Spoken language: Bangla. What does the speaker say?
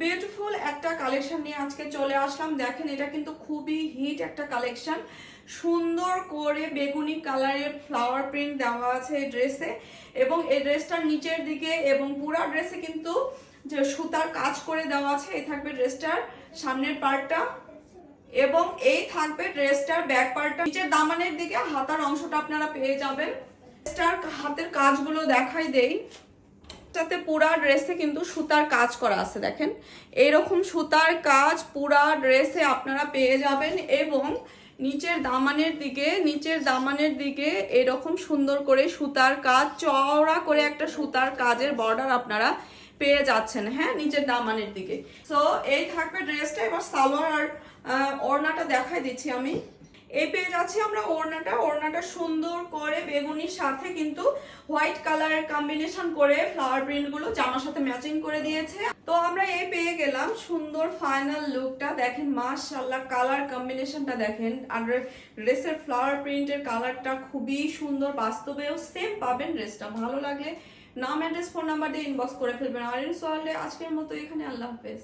বিউটিফুল একটা কালেকশন নিয়ে আজকে চলে আসলাম। দেখেন এটা কিন্তু খুবই হিট একটা কালেকশন, সুন্দর করে বেগুনি কালারের ফ্লাওয়ার প্রিন্ট দেওয়া আছে এই ড্রেসে, এবং এই ড্রেসটার নিচের দিকে এবং পুরা ড্রেসে কিন্তু যে সুতার কাজ করে দেওয়া আছে। এই থাকবে ড্রেসটার সামনের পার্টটা, এবং এই থাকবে ড্রেসটার ব্যাক পার্টটা। নিচের দামানের দিকে হাতার অংশটা আপনারা পেয়ে যাবেন। ড্রেসটার হাতের কাজগুলো দেখাই দেই। যাতে পুরা ড্রেসে কিন্তু সুতার কাজ করা আছে, দেখেন এইরকম সুতার কাজ পুরা ড্রেসে আপনারা পেয়ে যাবেন, এবং নিচের দামানের দিকে এরকম সুন্দর করে সুতার কাজ, চওড়া করে একটা সুতার কাজের বর্ডার আপনারা পেয়ে যাচ্ছেন, হ্যাঁ, নিচের দামানের দিকে। সো এই থাকবে ড্রেসটা। এবার সালোয়ার আর ওড়নাটা দেখাই দিচ্ছি আমি। এই পেয়ে যাচ্ছি আমরা ওড়নাটা সুন্দর করে বেগুনির সাথে কিন্তু হোয়াইট কালারের কম্বিনেশন করে ফ্লাওয়ার প্রিন্ট গুলো জামার সাথে ম্যাচিং করে দিয়েছে। তো আমরা এই পেয়ে গেলাম সুন্দর ফাইনাল লুকটা। দেখেন মাশাআল্লাহ, কালার কম্বিনেশনটা দেখেন, আর ড্রেসের ফ্লাওয়ার প্রিন্টের কালারটা খুবই সুন্দর। বাস্তবেও সেম পাবেন। ড্রেসটা ভালো লাগলে নাম, অ্যাড্রেস, ফোন নাম্বার দিয়ে ইনবক্স করে ফেলবেন। আর আজকের মতো এখানে, আল্লাহ হাফেজ।